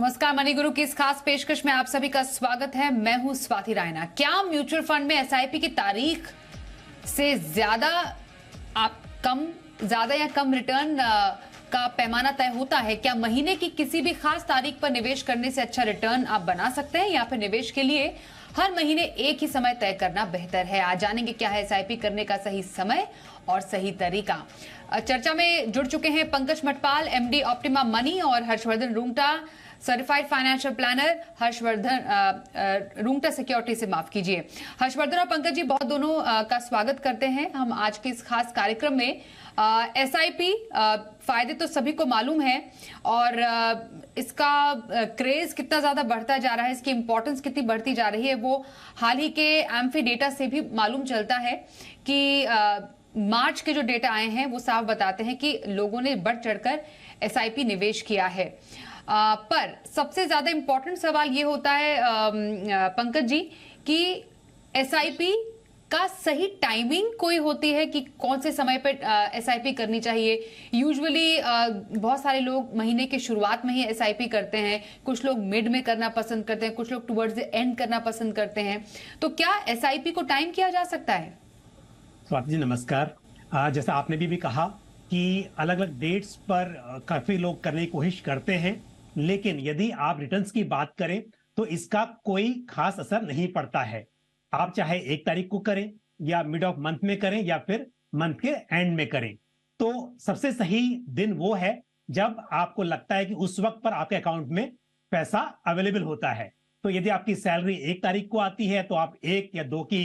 नमस्कार, मनी गुरु की इस खास पेशकश में आप सभी का स्वागत है। मैं हूं स्वाति रायना। क्या म्यूचुअल फंड में एसआईपी की तारीख से ज्यादा या कम रिटर्न का पैमाना तय होता है? क्या महीने की किसी भी खास तारीख पर निवेश करने से अच्छा रिटर्न आप बना सकते हैं, या फिर निवेश के लिए हर महीने एक ही समय तय करना बेहतर है? आज जानेंगे क्या है एसआईपी करने का सही समय और सही तरीका। चर्चा में जुड़ चुके हैं Pankaj Matpal, MD Optima Money, और Harshvardhan Rungta, certified financial planner. Harshvardhan Rungta security से, माफ कीजिए। हर्षवर्धन और पंकज जी, बहुत दोनों का स्वागत करते हैं हम आज के इस खास कार्यक्रम में। एसआईपी फायदे तो सभी को मालूम है, और इसका क्रेज कितना ज्यादा बढ़ता जा रहा है, इसकी इंपॉर्टेंस कितनी बढ़ती जा रही है, वो हाल ही के एम्फी डेटा से भी मालूम चलता है कि मार्च के जो डेटा आए हैं वो साफ बताते हैं कि लोगों ने बढ़ चढ़कर एसआईपी निवेश किया है। पर सबसे ज्यादा इंपॉर्टेंट सवाल ये होता है पंकज जी कि एसआईपी का सही टाइमिंग कोई होती है कि कौन से समय पे एसआईपी करनी चाहिए? यूजुअली बहुत सारे लोग महीने के शुरुआत में ही एसआईपी करते हैं, कुछ लोग मिड में करना पसंद करते हैं, कुछ लोग टुवर्ड्स द एंड करना पसंद करते हैं। तो क्या एसआईपी को टाइम किया जा सकता है? स्वाति जी नमस्कार। जैसा आपने भी कहा कि अलग अलग डेट्स पर काफी लोग करने की कोशिश करते हैं, लेकिन यदि आप रिटर्न्स की बात करें तो इसका कोई खास असर नहीं पड़ता है। आप चाहे 1 तारीख को करें या मिड ऑफ मंथ में करें या फिर मंथ के एंड में करें, तो सबसे सही दिन वो है जब आपको लगता है कि उस वक्त पर आपके अकाउंट में पैसा अवेलेबल होता है। तो यदि आपकी सैलरी 1 तारीख को आती है तो आप 1 या 2 की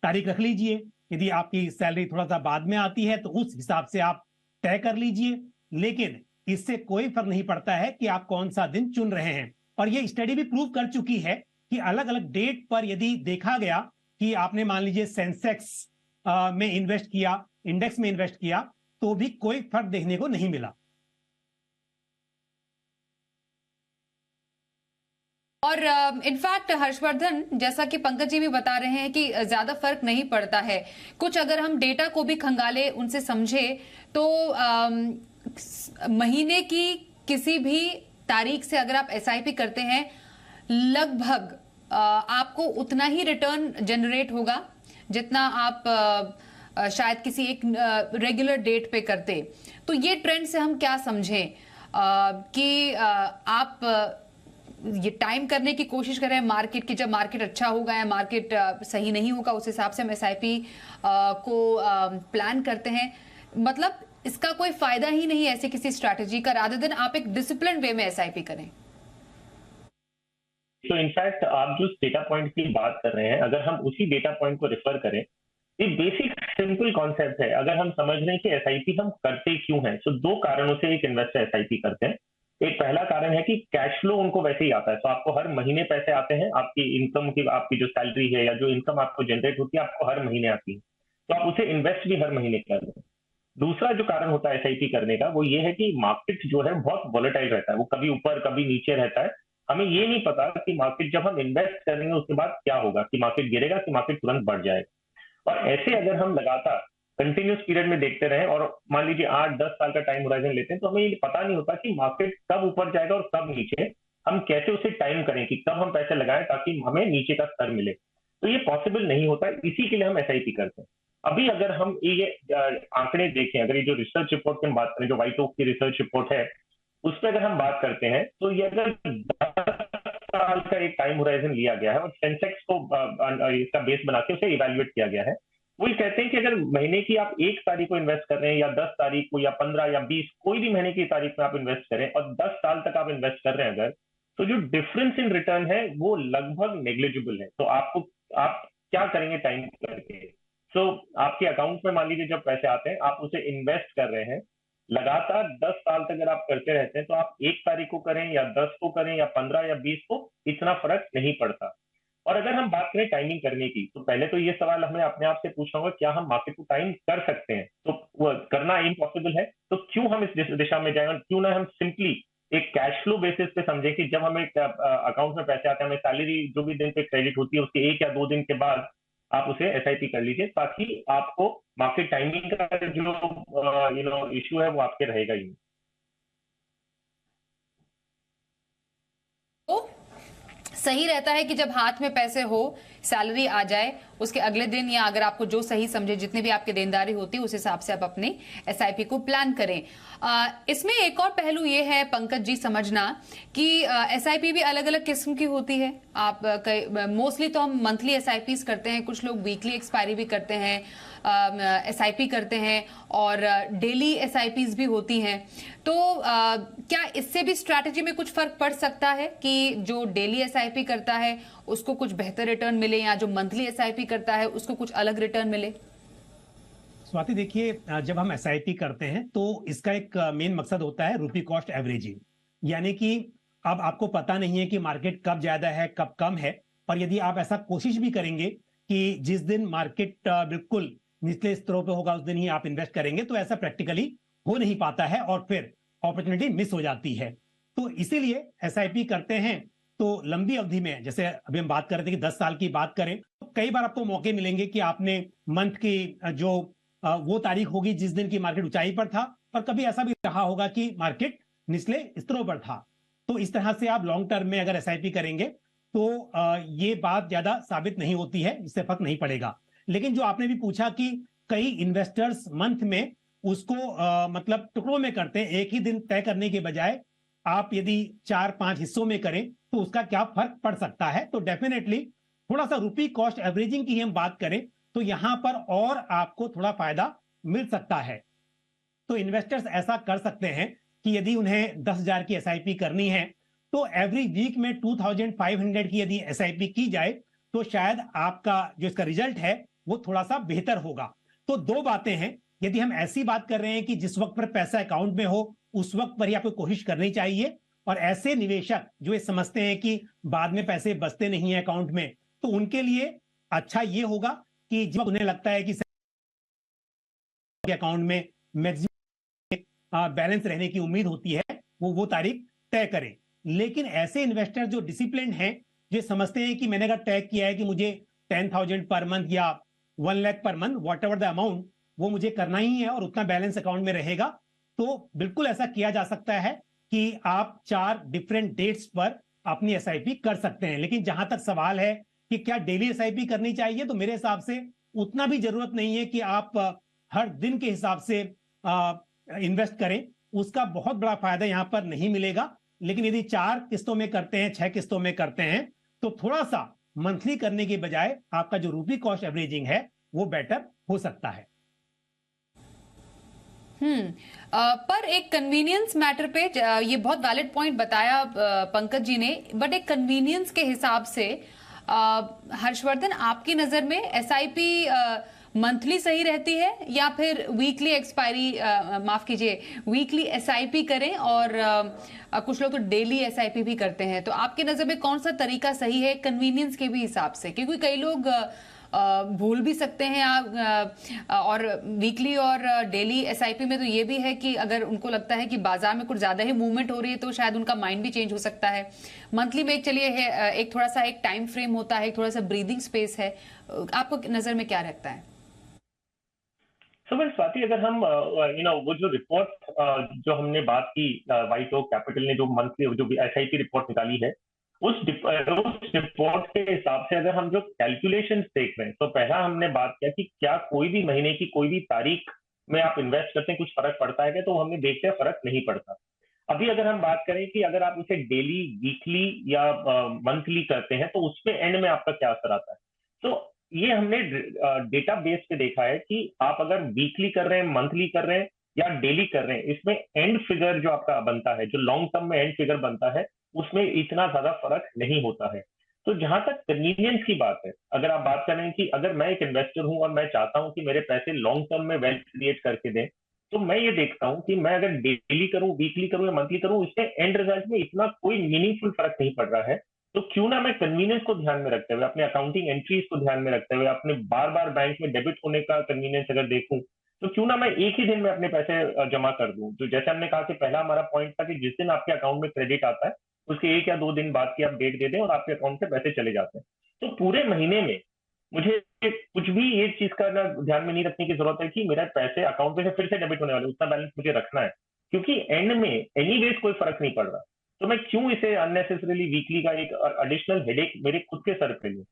तारीख रख लीजिए। यदि आपकी सैलरी थोड़ा सा बाद में आती है तो उस हिसाब से आप तय कर लीजिए, लेकिन इससे कोई फर्क नहीं पड़ता है कि आप कौन सा दिन चुन रहे हैं। और ये स्टडी भी प्रूव कर चुकी है कि अलग अलग डेट पर यदि देखा गया कि आपने मान लीजिए सेंसेक्स में इन्वेस्ट किया, इंडेक्स में इन्वेस्ट किया, तो भी कोई फर्क देखने को नहीं मिला। और इनफैक्ट हर्षवर्धन, जैसा कि पंकज जी भी बता रहे हैं कि ज्यादा फर्क नहीं पड़ता है। कुछ अगर हम डेटा को भी खंगाले, उनसे समझे, तो महीने की किसी भी तारीख से अगर आप एसआईपी करते हैं, लगभग आपको उतना ही रिटर्न जनरेट होगा जितना आप शायद किसी एक रेगुलर डेट पे करते। तो ये ट्रेंड से हम क्या समझें कि आप ये टाइम करने की कोशिश कर रहे हैं मार्केट की, जब मार्केट अच्छा होगा या मार्केट सही नहीं होगा उस हिसाब से हम एसआईपी को प्लान करते हैं। मतलब इसका कोई फायदा ही नहीं है ऐसे किसी स्ट्रैटेजी का, रादर देन आप एक डिसिप्लिन वे में एसआईपी करें। तो इनफैक्ट आप जो डेटा पॉइंट की बात कर रहे हैं, अगर हम उसी डेटा पॉइंट को रेफर करें, ये बेसिक सिंपल कॉन्सेप्ट है। अगर हम समझ रहे हैं कि एसआईपी हम करते क्यों हैं, तो 2 कारणों से एक इन्वेस्टर एसआईपी करते हैं। एक पहला कारण है कि कैश फ्लो उनको वैसे ही आता है, तो आपको हर महीने पैसे आते हैं, आपकी इनकम की, आपकी जो सैलरी है या जो इनकम आपको जनरेट होती है, आपको हर महीने आती है, तो आप उसे इन्वेस्ट भी हर महीने कर रहे हैं। दूसरा जो कारण होता है एसआईपी करने का, वो ये है कि मार्केट जो है बहुत वॉलेटाइल रहता है, वो कभी ऊपर कभी नीचे रहता है। हमें ये नहीं पता कि मार्केट जब हम इन्वेस्ट करेंगे उसके बाद क्या होगा, कि मार्केट गिरेगा कि मार्केट तुरंत बढ़ जाएगा। और ऐसे अगर हम लगातार कंटिन्यूस पीरियड में देखते रहे और मान लीजिए 8-10 साल का टाइम होराइजन लेते हैं, तो हमें ये पता नहीं होता कि मार्केट कब ऊपर जाएगा और कब नीचे। हम कैसे उसे टाइम करें कि कब हम पैसे लगाएं ताकि हमें नीचे का स्तर मिले, तो ये पॉसिबल नहीं होता। इसी के लिए हम एसआईपी करते हैं। अभी अगर हम ये आंकड़े देखें, अगर ये जो रिसर्च रिपोर्ट की हम बात करें, जो व्हाइट ओक की रिसर्च रिपोर्ट है, उस पर अगर हम बात करते हैं, तो ये अगर 10 साल का एक टाइम होराइजन लिया गया है और सेंसेक्स को इसका बेस बना के उसे इवेल्युएट किया गया है, वो ये कहते हैं कि अगर महीने की आप 1 तारीख को इन्वेस्ट कर रहे हैं या 10 तारीख को या 15 या 20, कोई भी महीने की तारीख में आप इन्वेस्ट करें और 10 साल तक आप इन्वेस्ट कर रहे हैं अगर, तो जो डिफरेंस इन रिटर्न है वो लगभग नेग्लिजिबल है। तो आप क्या करेंगे टाइम करके? सो आपके अकाउंट में मान लीजिए जब पैसे आते हैं, आप उसे इन्वेस्ट कर रहे हैं, लगातार 10 साल तक अगर आप करते रहते हैं, तो आप 1 तारीख को करें या 10 को करें या 15 या 20 को, इतना फर्क नहीं पड़ता। और अगर हम बात करें टाइमिंग करने की, तो पहले तो ये सवाल हमें अपने आप से पूछना होगा, क्या हम मार्केट को टाइम कर सकते हैं? तो वो करना इम्पॉसिबल है, तो क्यों हम इस दिशा में जाएं और क्यों ना हम सिंपली एक कैश फ्लो बेसिस पे समझे कि जब हमें अकाउंट में पैसे आते हैं, हमें सैलरी जो भी दिन पे क्रेडिट होती है, उसके 1 या 2 दिन के बाद आप उसे एसआईपी कर लीजिए, ताकि आपको मार्केट टाइमिंग का जो इशू है वो आपके रहेगा ही नहीं। सही रहता है कि जब हाथ में पैसे हो, सैलरी आ जाए, उसके अगले दिन या अगर आपको जो सही समझे, जितने भी आपकी देनदारी होती है उस हिसाब से आप अपने एसआईपी को प्लान करें। इसमें एक और पहलू ये है पंकज जी समझना कि एसआईपी भी अलग अलग किस्म की होती है। आप मोस्टली तो हम मंथली एसआईपीज करते हैं, कुछ लोग वीकली एक्सपायरी भी करते हैं, एसआईपी करते हैं और डेली एसआईपीज भी होती हैं। तो क्या इससे भी स्ट्रैटेजी में कुछ फर्क पड़ सकता है कि जो डेली एसआईपी करता है उसको कुछ बेहतर रिटर्न मिले या जो मंथली एसआईपी करता है उसको कुछ अलग रिटर्न मिले? स्वाति देखिए, जब हम एसआईपी करते हैं तो इसका एक मेन मकसद होता है रुपी कॉस्ट एवरेजिंग, यानी कि अब आपको पता नहीं है कि मार्केट कब ज्यादा है कब कम है, पर यदि आप ऐसा कोशिश भी करेंगे कि जिस दिन मार्केट बिल्कुल निचले स्तरों पे होगा उस दिन ही आप इन्वेस्ट करेंगे, तो ऐसा प्रैक्टिकली हो नहीं पाता है और फिर अपॉर्चुनिटी मिस हो जाती है। तो इसीलिए एसआईपी करते हैं तो लंबी अवधि में, जैसे अभी हम बात कर रहे थे कि 10 साल की बात करें, तो कई बार आपको मौके मिलेंगे कि आपने मंथ की जो वो तारीख होगी जिस दिन की मार्केट ऊंचाई पर था, पर कभी ऐसा भी रहा होगा कि मार्केट निचले स्तरों पर था। तो इस तरह से आप लॉन्ग टर्म में अगर एसआईपी करेंगे तो ये बात ज्यादा साबित नहीं होती है, इससे फर्क नहीं पड़ेगा। लेकिन जो आपने भी पूछा कि कई इन्वेस्टर्स मंथ में उसको मतलब टुकड़ों में करते हैं, एक ही दिन तय करने के बजाय आप यदि 4-5 हिस्सों में करें तो उसका क्या फर्क पड़ सकता है। तो डेफिनेटली थोड़ा सा रुपी कॉस्ट एवरेजिंग की हम बात करें तो यहां पर और आपको थोड़ा फायदा मिल सकता है। तो इन्वेस्टर्स ऐसा कर सकते हैं कि यदि उन्हें 10,000 की एसआईपी करनी है तो एवरी वीक में 2,500 की यदि एसआईपी की जाए तो शायद आपका जो इसका रिजल्ट है वो थोड़ा सा बेहतर होगा। तो दो बातें हैं, यदि हम ऐसी बात कर रहे हैं कि जिस वक्त पर पैसा अकाउंट में हो उस वक्त पर ही आपको कोशिश करनी चाहिए, और ऐसे निवेशक जो ये समझते हैं कि बाद में पैसे बचते नहीं है अकाउंट में, तो उनके लिए अच्छा ये होगा कि जब उन्हें लगता है कि अकाउंट में मैक्सिमम बैलेंस रहने की उम्मीद होती है वो तारीख तय करें। लेकिन ऐसे इन्वेस्टर जो डिसिप्लिन हैं, जो समझते हैं कि मैंने अगर तय किया है कि मुझे 10,000 पर मंथ या 1 lakh per month, what ever the amount, वो मुझे करना ही है और उतना बैलेंस अकाउंट में रहेगा, तो बिल्कुल ऐसा किया जा सकता है कि आप 4 डिफरेंट डेट्स पर अपनी एसआईपी कर सकते हैं। लेकिन जहां तक सवाल है कि क्या डेली एसआईपी करनी चाहिए, तो मेरे हिसाब से उतना भी जरूरत नहीं है कि आप हर दिन के हिसाब से इन्वेस्ट करें, उसका बहुत बड़ा फायदा यहां पर नहीं मिलेगा। लेकिन यदि 4 किस्तों में करते हैं, 6 किस्तों में करते हैं, तो थोड़ा सा मंथली करने के बजाय आपका जो रुपी कॉस्ट एवरेजिंग है वो बेटर हो सकता है। पर एक कन्वीनियंस मैटर पे ये बहुत वैलिड पॉइंट बताया पंकज जी ने, बट एक कन्वीनियंस के हिसाब से हर्षवर्धन, आपकी नजर में एसआईपी मंथली सही रहती है या फिर वीकली एक्सपायरी, माफ कीजिए, वीकली एसआईपी करें, और कुछ लोग तो डेली एसआईपी भी करते हैं, तो आपकी नजर में कौन सा तरीका सही है कन्वीनियंस के भी हिसाब से? क्योंकि कई लोग भूल भी सकते हैं और वीकली और डेली एसआईपी में तो ये भी है कि अगर उनको लगता है कि बाजार में कुछ ज्यादा ही मूवमेंट हो रही है तो शायद उनका माइंड भी चेंज हो सकता है। मंथली में एक चलिए है, एक थोड़ा सा एक टाइम फ्रेम होता है, एक थोड़ा सा ब्रीदिंग स्पेस है, आपको नजर में क्या रखता है? स्वाति, अगर हम वो जो रिपोर्ट जो हमने बात की, व्हाइट ओक कैपिटल ने जो मंथली जो एसआईपी रिपोर्ट निकाली है, उस रिपोर्ट के हिसाब से अगर हम जो कैलकुलेशंस देख रहे हैं, तो पहला हमने बात किया कि क्या कोई भी महीने की कोई भी तारीख में आप इन्वेस्ट करते हैं कुछ फर्क पड़ता है क्या, तो हमने देखते हैं फर्क नहीं पड़ता। अभी अगर हम बात करें कि अगर आप उसे डेली, वीकली या मंथली करते हैं तो उसमें एंड में आपका क्या असर आता है, तो ये हमने डेटा बेस पे देखा है कि आप अगर वीकली कर रहे हैं, मंथली कर रहे हैं या डेली कर रहे हैं, इसमें एंड फिगर जो आपका बनता है, जो लॉन्ग टर्म में एंड फिगर बनता है, उसमें इतना ज्यादा फर्क नहीं होता है। तो जहां तक कन्वीनियंस की बात है, अगर आप बात करें कि अगर मैं एक इन्वेस्टर हूं और मैं चाहता हूं कि मेरे पैसे लॉन्ग टर्म में वेल्थ क्रिएट करके दें, तो मैं ये देखता हूं कि मैं अगर डेली करूं, वीकली करूं या मंथली करूं, इससे एंड रिजल्ट में इतना कोई मीनिंगफुल फर्क नहीं पड़ रहा है। तो क्यों ना मैं कन्वीनियंस को ध्यान में रखते हुए, अपने अकाउंटिंग एंट्रीज को ध्यान में रखते हुए, अपने बार बार बैंक में डेबिट होने का कन्वीनियंस अगर देखूं, तो क्यों ना मैं एक ही दिन में अपने पैसे जमा कर दूं। तो जैसे हमने कहा कि पहला हमारा पॉइंट था कि जिस दिन आपके अकाउंट में क्रेडिट आता है उसके 1 या 2 दिन बाद की आप डेट दे दें और आपके अकाउंट से पैसे चले जाते हैं। तो पूरे महीने में मुझे कुछ भी ये चीज का ना ध्यान में नहीं रखने की जरूरत है कि मेरा पैसे अकाउंट में से फिर से डेबिट होने वाले, उतना बैलेंस मुझे रखना है, क्योंकि एंड में एनीवेज कोई फर्क नहीं पड़ रहा। तो मैं क्यों इसे अननेसेसरीली वीकली का एक एडिशनल हेडेक मेरे खुद के सर पे लूं?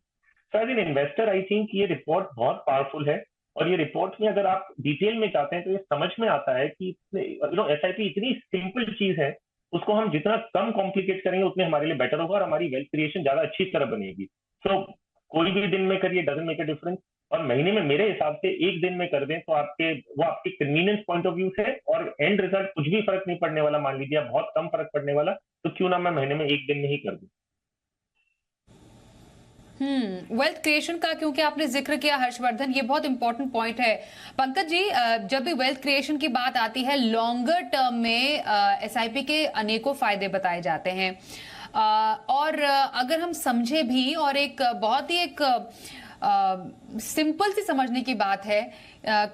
So as an investor I think ये रिपोर्ट बहुत पावरफुल है, और ये रिपोर्ट में अगर आप डिटेल में जाते हैं तो ये समझ में आता है कि एसआईपी इतनी सिंपल चीज है, उसको हम जितना कम कॉम्प्लिकेट करेंगे उतने हमारे लिए बेटर होगा और हमारी वेल्थ क्रिएशन ज्यादा अच्छी तरह बनेगी। सो कोई भी दिन में करिए, डजंट मेक अ डिफरेंस, और महीने में मेरे हिसाब से एक दिन में कर दें तो आपके कन्वीनियंस पॉइंट ऑफ व्यू से और एंड रिजल्ट कुछ भी फर्क नहीं पड़ने वाला, मान लीजिए बहुत कम फर्क पड़ने वाला, तो क्यों ना मैं महीने में एक दिन में ही कर दूं। वेल्थ क्रिएशन का क्योंकि आपने जिक्र किया हर्षवर्धन, ये बहुत इंपॉर्टेंट पॉइंट है। पंकज जी, जब भी वेल्थ क्रिएशन की बात आती है, लॉन्गर टर्म में एसआईपी के अनेकों फायदे बताए जाते हैं, और अगर हम समझे भी, और एक बहुत ही एक सिंपल सी समझने की बात है,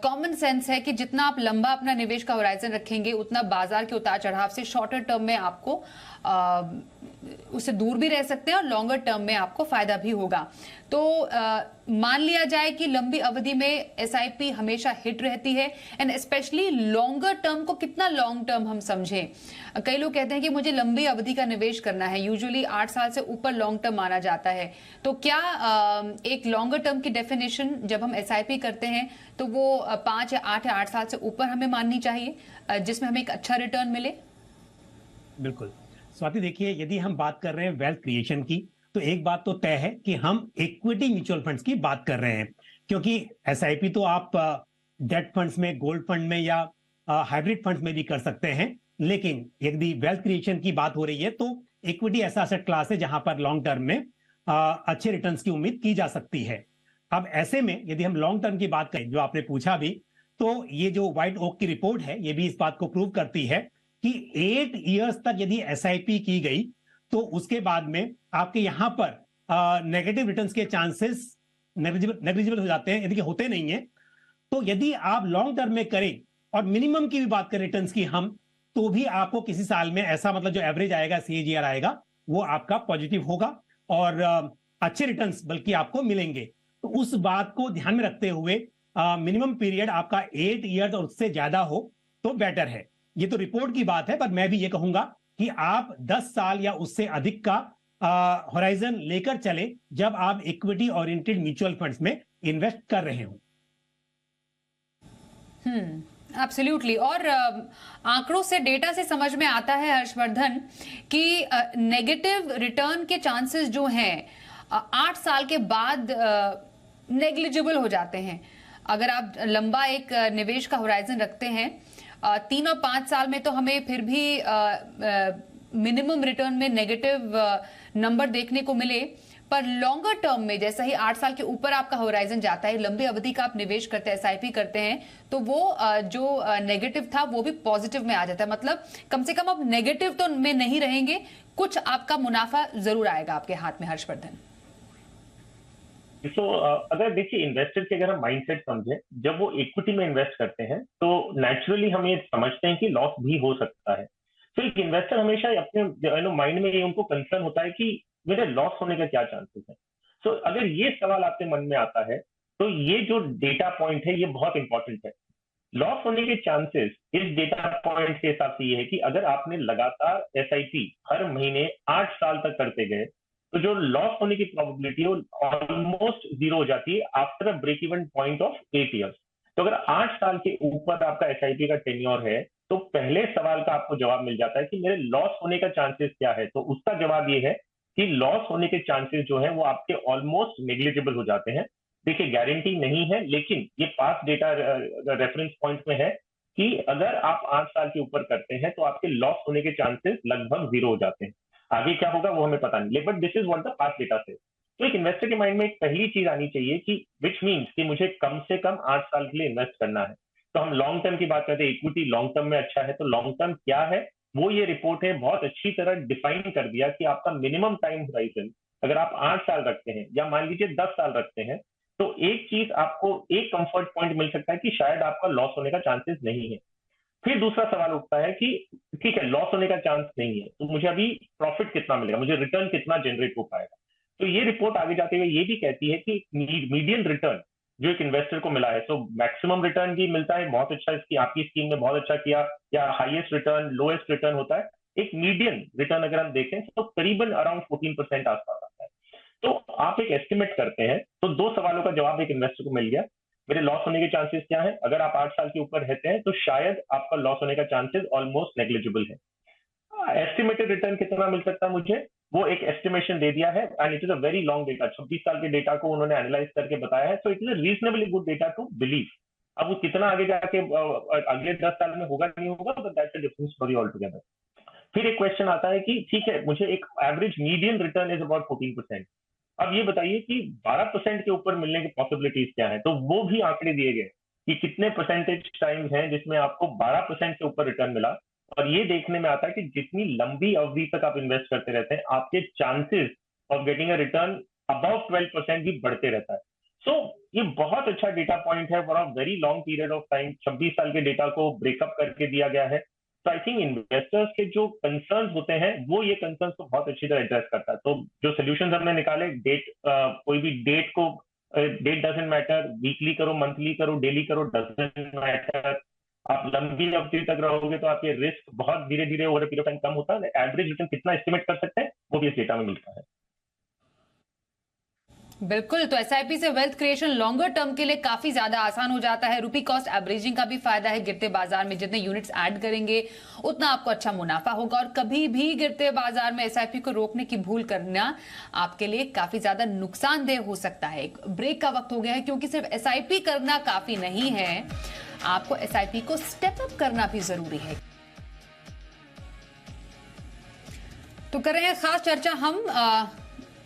कॉमन सेंस है कि जितना आप लंबा अपना निवेश का होराइजन रखेंगे उतना बाजार के उतार चढ़ाव से शॉर्टर टर्म में आपको उससे दूर भी रह सकते हैं और लॉन्गर टर्म में आपको फायदा भी होगा। तो मान लिया जाए कि लंबी अवधि में एसआईपी हमेशा हिट रहती है, एंड स्पेशली लॉन्गर टर्म को कितना लॉन्ग टर्म हम समझें। कई लोग कहते हैं कि मुझे लंबी अवधि का निवेश करना है, यूजुअली 8 साल से ऊपर लॉन्ग टर्म माना जाता है। तो क्या एक लॉन्गर टर्म की डेफिनेशन जब हम एसआईपी करते हैं तो वो 5 या 8 साल से ऊपर हमें माननी चाहिए, जिसमें हमें एक अच्छा रिटर्न मिले? बिल्कुल स्वाति, देखिए यदि हम बात कर रहे हैं वेल्थ क्रिएशन की, तो एक बात तो तय है कि हम इक्विटी म्यूचुअल फंड्स की बात कर रहे हैं, क्योंकि एसआईपी तो आप डेट फंड्स में, गोल्ड फंड में या हाइब्रिड फंड्स में भी कर सकते हैं। लेकिन यदि वेल्थ क्रिएशन की बात हो रही है तो इक्विटी ऐसा एसेट क्लास है जहां पर लॉन्ग टर्म में अच्छे रिटर्न्स की उम्मीद की जा सकती है। अब ऐसे में यदि हम लॉन्ग टर्म की बात करें, जो आपने पूछा भी, तो ये जो व्हाइट ओक की रिपोर्ट है ये भी इस बात को प्रूव करती है कि 8 इयर्स तक यदि एसआईपी की गई तो उसके बाद में आपके यहां पर नेगेटिव रिटर्न्स के चांसेस नेग्लिजिबल हो जाते हैं, यदि होते नहीं है। तो यदि आप लॉन्ग टर्म में करें और मिनिमम की भी बात करें रिटर्न्स की हम, तो भी आपको किसी साल में ऐसा मतलब जो एवरेज आएगा, सीएजीआर आएगा, वो आपका पॉजिटिव होगा और अच्छे रिटर्न्स बल्कि आपको मिलेंगे। तो उस बात को ध्यान में रखते हुए मिनिमम पीरियड आपका 8 ईयर्स और उससे ज्यादा हो तो बेटर है। ये तो रिपोर्ट की बात है, पर मैं भी ये कहूंगा कि आप 10 साल या उससे अधिक का होराइजन लेकर चले जब आप इक्विटी ओरिएंटेड म्यूचुअल फंड्स में इन्वेस्ट कर रहे हो। एब्सोल्युटली। और आंकड़ों से, डेटा से समझ में आता है हर्षवर्धन कि नेगेटिव रिटर्न के चांसेस जो हैं 8 साल के बाद नेग्लिजिबल हो जाते हैं। अगर आप लंबा एक निवेश का होराइजन रखते हैं, 3 और 5 साल में तो हमें फिर भी मिनिमम रिटर्न में नेगेटिव नंबर देखने को मिले, पर लॉन्गर टर्म में जैसा ही 8 साल के ऊपर आपका होराइजन जाता है, लंबी अवधि का आप निवेश करते हैं, एसआईपी करते हैं, तो वो जो नेगेटिव था वो भी पॉजिटिव में आ जाता है। मतलब कम से कम आप नेगेटिव तो में नहीं रहेंगे, कुछ आपका मुनाफा जरूर आएगा आपके हाथ में। हर्षवर्धन, अगर देखिए इन्वेस्टर के अगर हम माइंडसेट समझें, जब वो इक्विटी में इन्वेस्ट करते हैं तो नेचुरली हम ये समझते हैं कि लॉस भी हो सकता है। तो एक इन्वेस्टर हमेशा अपने माइंड में ये उनको कंसर्न होता है कि मेरे लॉस होने का क्या चांसेस है। सो अगर ये सवाल आपके मन में आता है तो ये जो डेटा पॉइंट है ये बहुत इंपॉर्टेंट है। लॉस होने के चांसेस इस डेटा पॉइंट के हिसाब से ये है कि अगर आपने लगातार एसआईपी हर महीने 8 साल तक करते गए तो जो लॉस होने की प्रोबेबिलिटी है वो ऑलमोस्ट जीरो हो जाती है after a break even point of 8 years. तो अगर 8 साल के ऊपर आपका एसआईपी का टेन्योर है तो पहले सवाल का आपको जवाब मिल जाता है कि मेरे लॉस होने का चांसेस क्या है। तो उसका जवाब ये है कि लॉस होने के चांसेस जो है वो आपके ऑलमोस्ट नेग्लिजिबल हो जाते हैं। देखिए गारंटी नहीं है, लेकिन ये पास डेटा रेफरेंस पॉइंट में है कि अगर आप 8 साल के ऊपर करते हैं तो आपके लॉस होने के चांसेस लगभग जीरो हो जाते हैं। आगे क्या होगा वो हमें पता नहीं, but this is what the past data से। तो एक इन्वेस्टर के माइंड में एक पहली चीज आनी चाहिए कि विच मीन्स कि मुझे कम से कम 8 साल के लिए इन्वेस्ट करना है। तो हम लॉन्ग टर्म की बात करते हैं, इक्विटी लॉन्ग टर्म में अच्छा है, तो लॉन्ग टर्म क्या है वो ये रिपोर्ट है बहुत अच्छी तरह डिफाइन कर दिया कि आपका मिनिमम टाइम होराइजन अगर आप 8 साल रखते हैं या मान लीजिए 10 साल रखते हैं तो एक चीज आपको एक कंफर्ट पॉइंट मिल सकता है कि शायद आपका लॉस होने का चांसेस नहीं है। फिर दूसरा सवाल उठता है कि ठीक है लॉस होने का चांस नहीं है तो मुझे अभी प्रॉफिट कितना मिलेगा, मुझे रिटर्न कितना जनरेट हो पाएगा। तो ये रिपोर्ट आगे जाते हुए ये भी कहती है कि मीडियन रिटर्न जो एक इन्वेस्टर को मिला है, तो मैक्सिमम रिटर्न भी मिलता है बहुत अच्छा, इसकी आपकी स्कीम ने बहुत अच्छा किया, या हाईएस्ट रिटर्न लोएस्ट रिटर्न होता है, एक मीडियन रिटर्न अगर हम देखें तो करीबन अराउंड 14% आसपास आता है। तो आप एक एस्टिमेट करते हैं, तो दो सवालों का जवाब एक इन्वेस्टर को मिल गया। मेरे लॉस होने के चांसेस क्या है? अगर आप 8 साल के ऊपर रहते हैं तो शायद आपका लॉस होने का चांसेस ऑलमोस्ट नेग्लिजिबल है। एस्टिमेटेड रिटर्न कितना मिल सकता है मुझे, वो एक एस्टिमेशन दे दिया है and it is a very long data, 26 साल के डेटा को उन्होंने एनालाइज करके बताया है, so it is a reasonably good data to believe. अब वो कितना आगे जाके अगले 10 साल में होगा नहीं होगा, but that's a different story all together. फिर एक क्वेश्चन आता है कि ठीक है, मुझे एक average median return is about 14%। अब ये बताइए कि 12% के ऊपर मिलने की पॉसिबिलिटीज क्या है? तो वो भी आंकड़े दिए गए कि कितने परसेंटेज टाइम है जिसमें आपको 12% से ऊपर रिटर्न मिला। और ये देखने में आता है कि जितनी लंबी अवधि तक आप इन्वेस्ट करते रहते हैं, आपके chances of getting a return above 12% भी बढ़ते रहता है। सो ये बहुत अच्छा डेटा पॉइंट है for a very long period of time. 26 साल के डेटा को ब्रेकअप करके दिया गया है। तो आई थिंक इन्वेस्टर्स के जो कंसर्न्स होते हैं, वो ये कंसर्न्स को बहुत अच्छी तरह एड्रेस करता है। तो जो सोल्यूशन हमने निकाले, डेट, कोई भी डेट को, डेट डजंट मैटर, वीकली करो, मंथली करो, डेली करो, डजंट मैटर। आप लंबी अवधि तक रहोगे तो आपके रिस्क बहुत धीरे धीरे ओवर पीरियड टाइम कम होता है। एवरेज रिटर्न कितना एस्टिमेट कर सकते हैं, वो भी इस डेटा में मिलता है। बिल्कुल, तो एसआईपी से वेल्थ क्रिएशन लॉन्गर टर्म के लिए काफी ज्यादा आसान हो जाता है। रुपी कॉस्ट एवरेजिंग का भी फायदा है। गिरते बाजार में जितने यूनिट्स ऐड करेंगे उतना आपको अच्छा मुनाफा होगा, और कभी भी गिरते बाजार में एसआईपी को रोकने की भूल करना आपके लिए काफी ज्यादा नुकसानदेह हो सकता है। एक ब्रेक का वक्त हो गया है, क्योंकि सिर्फ एसआईपी करना काफी नहीं है, आपको एसआईपी को स्टेप अप करना भी जरूरी है। तो कर रहे हैं खास चर्चा हम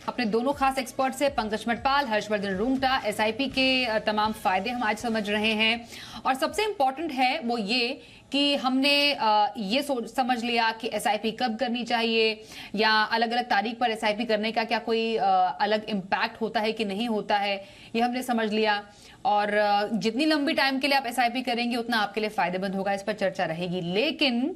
अपने दोनों खास एक्सपर्ट से, पंकज मटपाल, हर्षवर्धन रूंगटा। एसआईपी के तमाम फायदे हम आज समझ रहे हैं, और सबसे इंपॉर्टेंट है वो ये कि हमने ये समझ लिया कि एसआईपी कब करनी चाहिए, या अलग अलग तारीख पर एसआईपी करने का क्या कोई अलग इम्पैक्ट होता है कि नहीं होता है, ये हमने समझ लिया। और जितनी लंबी टाइम के लिए आप एसआईपी करेंगे उतना आपके लिए फायदेमंद होगा, इस पर चर्चा रहेगी। लेकिन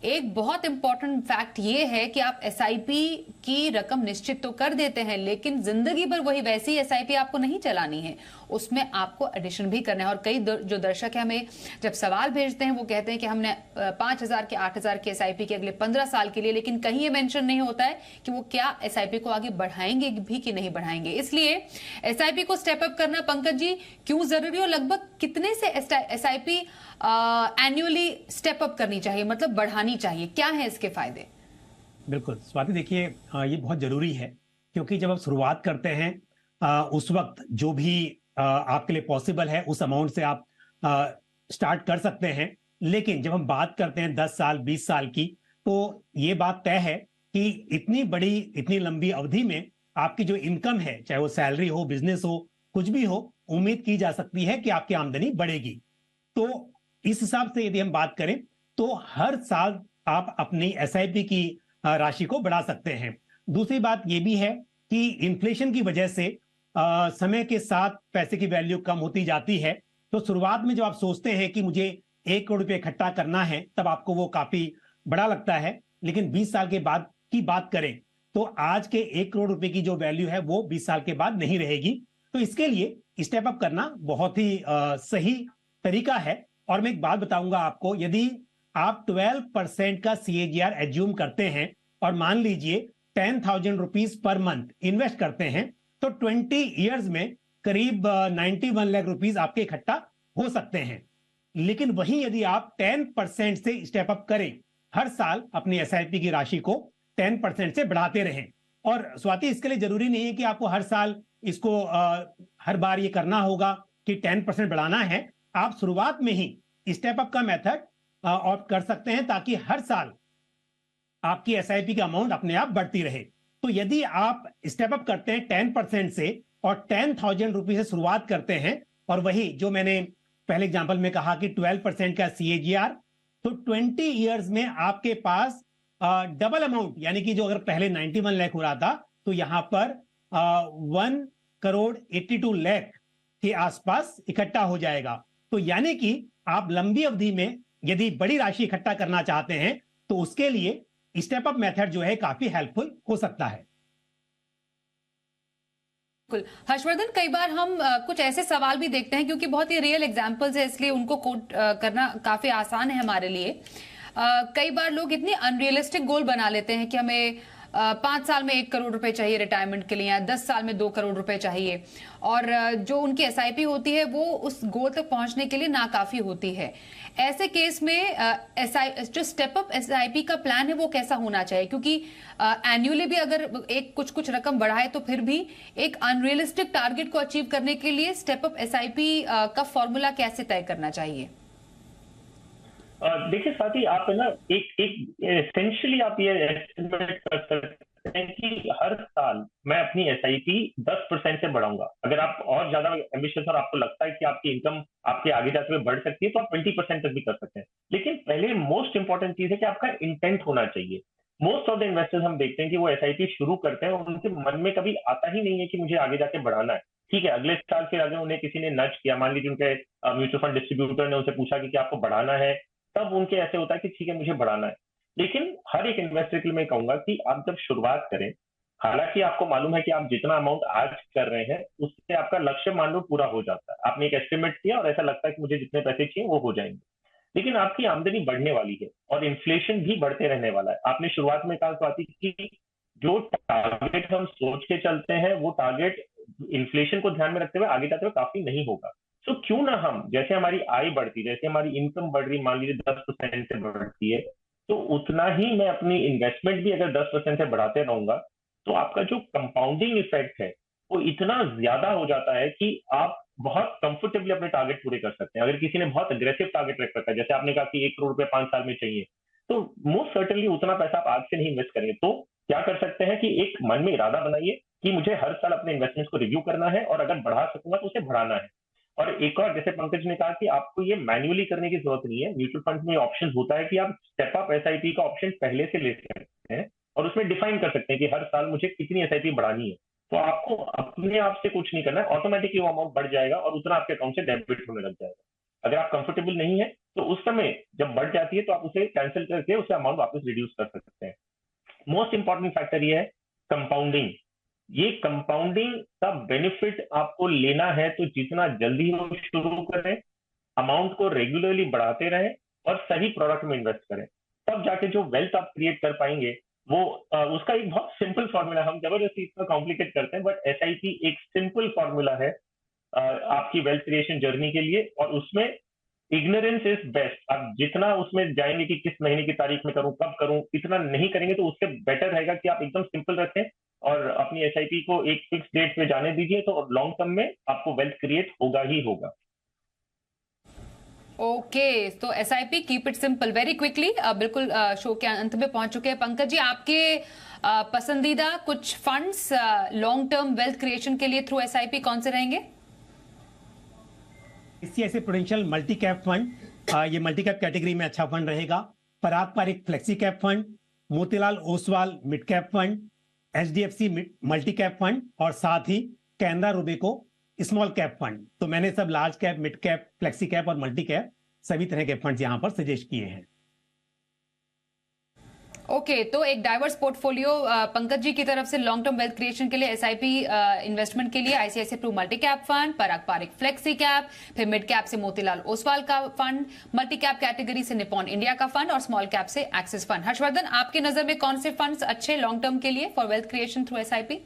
एक बहुत इंपॉर्टेंट फैक्ट ये है कि आप एसआईपी की रकम निश्चित तो कर देते हैं, लेकिन जिंदगी भर वही वैसी एसआईपी आपको नहीं चलानी है, उसमें आपको एडिशन भी करना है। और कई जो दर्शक है हमें जब सवाल भेजते हैं वो कहते हैं कि हमने 5,000 के 8,000 की एसआईपी की अगले 15 साल के लिए, लेकिन कहीं ये मेंशन नहीं होता है कि वो क्या एसआईपी को आगे बढ़ाएंगे भी कि नहीं बढ़ाएंगे। इसलिए एसआईपी को स्टेप अप करना, पंकज जी, क्यों जरूरी, और लगभग कितने से एसआईपी एनुअली स्टेप अप करनी चाहिए, मतलब बढ़ानी चाहिए, क्या है इसके फायदे? बिल्कुल स्वाति, देखिए ये बहुत जरूरी है, क्योंकि जब आप शुरुआत करते हैं उस वक्त जो भी आपके लिए पॉसिबल है उस अमाउंट से आप स्टार्ट कर सकते हैं। लेकिन जब हम बात करते हैं 10 साल 20 साल की, तो ये बात तय है कि इतनी बड़ी, इतनी लंबी अवधि में आपकी जो इनकम है, चाहे वो सैलरी हो, बिजनेस हो, कुछ भी हो, उम्मीद की जा सकती है कि आपकी आमदनी बढ़ेगी। तो इस हिसाब से यदि हम बात करें तो हर साल आप अपनी एसआईपी की राशि को बढ़ा सकते हैं। दूसरी बात यह भी है कि इन्फ्लेशन की वजह से समय के साथ पैसे की वैल्यू कम होती जाती है। तो शुरुआत में जब आप सोचते हैं कि मुझे 1 करोड़ रुपए इकट्ठा करना है, तब आपको वो काफी बड़ा लगता है। लेकिन 20 साल के बाद की बात करें तो आज के 1 करोड़ रुपए की जो वैल्यू है वो 20 साल के बाद नहीं रहेगी। तो इसके लिए स्टेप अप करना बहुत ही सही तरीका है। और मैं एक बात बताऊंगा आपको, यदि आप 12% का CAGR एज्यूम करते हैं और मान लीजिए 10,000 रुपीज पर मंथ इन्वेस्ट करते हैं, तो 20 इयर्स में करीब 91 लाख रुपीज आपके इकट्ठा हो सकते हैं। लेकिन वहीं यदि आप 10% से स्टेप अप करें, हर साल अपनी एसआईपी की राशि को 10% से बढ़ाते रहें। और स्वाति, इसके लिए जरूरी नहीं है कि आपको हर साल इसको हर बार ये करना होगा कि 10% बढ़ाना है। आप शुरुआत में ही स्टेप अप का मेथड ऑप्ट कर सकते हैं, ताकि हर साल आपकी एसआईपी का अमाउंट अपने आप बढ़ती रहे। तो यदि आप स्टेप अप करते हैं 10% से और 10,000 रुपीज से शुरुआत करते हैं, और वही जो मैंने पहले एग्जांपल में कहा कि 12% का CAGR, तो 20 इयर्स में आपके पास डबल अमाउंट, यानी कि जो अगर पहले 91 लाख हो रहा था, तो यहां पर 1 करोड़ 82 लाख के आसपास इकट्ठा हो जाएगा। तो यानी कि आप लंबी अवधि में यदि बड़ी राशि इकट्ठा करना चाहते हैं, तो उसके लिए स्टेप अप मेथड जो है काफी हेल्पफुल हो सकता है। बिल्कुल हर्षवर्धन, कई बार हम कुछ ऐसे सवाल भी देखते हैं, क्योंकि बहुत ही रियल एग्जांपल्स है, इसलिए उनको कोट करना काफी आसान है हमारे लिए। कई बार लोग इतनी अनरियलिस्टिक गोल बना लेते हैं कि हमें 5 साल में 1 करोड़ रुपए चाहिए रिटायरमेंट के लिए या 10 साल में 2 करोड़ रुपए चाहिए, और जो उनकी एसआईपी होती है वो उस गोल तक पहुंचने के लिए नाकाफी होती है। ऐसे केस में जो स्टेप अप एसआईपी का प्लान है वो कैसा होना चाहिए, क्योंकि एनुअली भी अगर एक कुछ रकम बढ़ाए तो फिर भी एक अनरियलिस्टिक टारगेट को अचीव करने के लिए स्टेप अप एसआईपी का फॉर्मूला कैसे तय करना चाहिए? देखिए साथी, आप है ना एक एसेंशियली आप ये एस्टिमेट कर सकते हैं कि हर साल मैं अपनी एसआईपी 10% से बढ़ाऊंगा। अगर आप और ज्यादा एम्बिशियस और आपको लगता है कि आपकी इनकम आपके आगे जाते हुए बढ़ सकती है तो आप 20% तक भी कर सकते हैं। लेकिन पहले मोस्ट इंपॉर्टेंट चीज है कि आपका इंटेंट होना चाहिए। मोस्ट ऑफ द इन्वेस्टर्स हम देखते हैं कि वो एसआईपी शुरू करते हैं और उनके मन में कभी आता ही नहीं है कि मुझे आगे जाके बढ़ाना है। ठीक है, अगले साल फिर अगर उन्हें किसी ने नच किया, मान लीजिए उनके म्यूचुअल फंड डिस्ट्रीब्यूटर ने उनसे पूछा कि क्या आपको बढ़ाना है, तब उनके ऐसे होता है कि ठीक है मुझे बढ़ाना है। लेकिन हर एक इन्वेस्टर के लिए मैं कहूंगा कि आप जब शुरुआत करें, हालांकि आपको मालूम है कि आप जितना अमाउंट आज कर रहे हैं उससे आपका लक्ष्य मान लो पूरा हो जाता है। आपने एक एस्टिमेट किया और ऐसा लगता है कि मुझे जितने पैसे चाहिए वो हो जाएंगे, लेकिन आपकी आमदनी बढ़ने वाली है और इन्फ्लेशन भी बढ़ते रहने वाला है। आपने शुरुआत में कहा स्वाति कि जो टारगेट हम सोच के चलते हैं वो टारगेट इन्फ्लेशन को ध्यान में रखते हुए आगे जाते हुए काफी नहीं होगा। तो क्यों ना हम, जैसे हमारी आय बढ़ती, जैसे हमारी इनकम बढ़ रही, मान लीजिए 10% से बढ़ती है, तो उतना ही मैं अपनी इन्वेस्टमेंट भी अगर 10% से बढ़ाते रहूंगा तो आपका जो कंपाउंडिंग इफेक्ट है वो इतना ज्यादा हो जाता है कि आप बहुत कंफर्टेबली अपने टारगेट पूरे कर सकते हैं। अगर किसी ने बहुत अग्रेसिव टारगेट रख रखा है, जैसे आपने कहा कि 1 करोड़ रुपए 5 साल में चाहिए, तो मोस्ट सर्टेनली उतना पैसा आप आज से नहीं इन्वेस्ट करेंगे। तो क्या कर सकते हैं कि एक मन में इरादा बनाइए कि मुझे हर साल अपने इन्वेस्टमेंट्स को रिव्यू करना है और अगर बढ़ा सकूंगा तो उसे बढ़ाना है। और एक और, जैसे पंकज ने कहा कि आपको ये मैन्युअली करने की जरूरत नहीं है। म्यूचुअल फंड में ऑप्शन होता है कि आप स्टेप अप एसआईपी का ऑप्शन पहले से ले सकते हैं और उसमें डिफाइन कर सकते हैं कि हर साल मुझे कितनी एसआईपी बढ़ानी है। तो आपको अपने आप से कुछ नहीं करना है, ऑटोमेटिकली वो अमाउंट बढ़ जाएगा और उतना आपके अकाउंट से डेबिट होने लग जाएगा। अगर आप कंफर्टेबल नहीं है तो उस समय जब बढ़ जाती है तो आप उसे कैंसिल करके उसे अमाउंट वापस रिड्यूस कर सकते हैं। मोस्ट इंपॉर्टेंट फैक्टर ये है कंपाउंडिंग। ये कंपाउंडिंग का बेनिफिट आपको लेना है तो जितना जल्दी हो शुरू करें, अमाउंट को रेगुलरली बढ़ाते रहें और सही प्रोडक्ट में इन्वेस्ट करें, तब जाके जो वेल्थ आप क्रिएट कर पाएंगे वो उसका एक बहुत सिंपल फॉर्मूला, हम जबरदस्ती इतना कॉम्प्लिकेट करते हैं बट एसआईपी एक सिंपल फॉर्मूला है आपकी वेल्थ क्रिएशन जर्नी के लिए। और उसमें इग्नोरेंस इज बेस्ट। आप जितना उसमें जाएंगे कि किस महीने की तारीख में करूं, कब करूं, इतना नहीं करेंगे तो उससे बेटर रहेगा कि आप एकदम सिंपल रखें और अपनी एसआईपी को एक फिक्स डेट पे जाने दीजिए, तो लॉन्ग टर्म में आपको वेल्थ क्रिएट होगा ही होगा। ओके, तो SIP keep it simple. Very quickly, बिल्कुल शो के अंत में पहुंच चुके हैं। पंकज जी, आपके पसंदीदा कुछ funds long term wealth creation के लिए थ्रू एसआईपी कौन से रहेंगे? ICICI prudential multi cap fund, ये मल्टी कैप कैटेगरी में अच्छा फंड रहेगा। Parag Parikh flexi cap fund, Motilal Oswal mid cap fund, HDFC multi cap fund और साथ ही Canara Robeco small cap fund. तो मैंने सब large cap, mid cap, flexi cap और मल्टी कैप सभी तरह के फंड्स यहां पर सजेस्ट किए हैं। ओके, तो एक डाइवर्स पोर्टफोलियो पंकज जी की तरफ से लॉन्ग टर्म वेल्थ क्रिएशन के लिए एसआईपी इन्वेस्टमेंट के लिए ICICI Pru multi cap fund, Parag Parikh flexi cap, फिर मिड कैप से मोतीलाल ओसवाल का फंड, मल्टी कैप कैटेगरी से निपॉन इंडिया का फंड और स्मॉल कैप से एक्सिस फंड। हर्षवर्धन, आपकी नजर में कौन से फंड्स अच्छे लॉन्ग टर्म के लिए for wealth creation through SIP?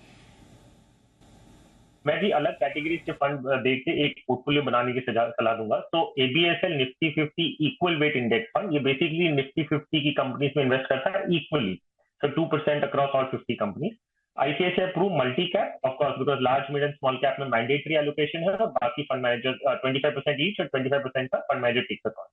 मैं भी अलग कैटेगरीज के फंड देख के एक पोर्टफोलियो बनाने की सलाह दूंगा। तो ABSL Nifty 50 equal weight index fund, ये बेसिकली निफ्टी 50 की कंपनीज में इन्वेस्ट करता है equally, so 2% across all 50 companies. ICICI Pru multi cap, of course because large mid and small cap में मैंडेटरी एलोकेशन है और बाकी फंड मैनेजर 25% ईच और 25% का fund manager takes a.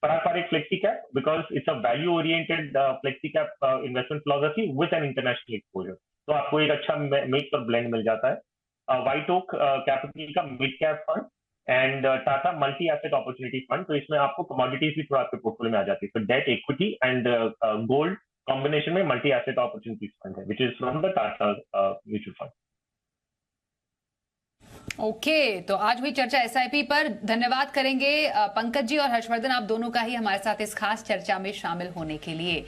Parag Parikh flexi cap because it's a value oriented flexi cap investment philosophy with an international exposure, तो आपको एक अच्छा मिक्स और ब्लेंड मिल जाता है। व्हाइट ओक कैपिटल का mid cap fund and Tata multi asset opportunity fund, तो इसमें आपको कमोडिटीज भी थोड़ा आपके पोर्टफोलियो में आ जाती है। तो debt, equity and gold combination में मल्टी एसेट अपॉर्चुनिटीज फंड है, which is from the Tata mutual fund. Okay, तो आज हुई चर्चा एसआईपी पर। धन्यवाद करेंगे पंकज जी और हर्षवर्धन, आप दोनों का ही हमारे साथ इस खास चर्चा में शामिल होने के लिए।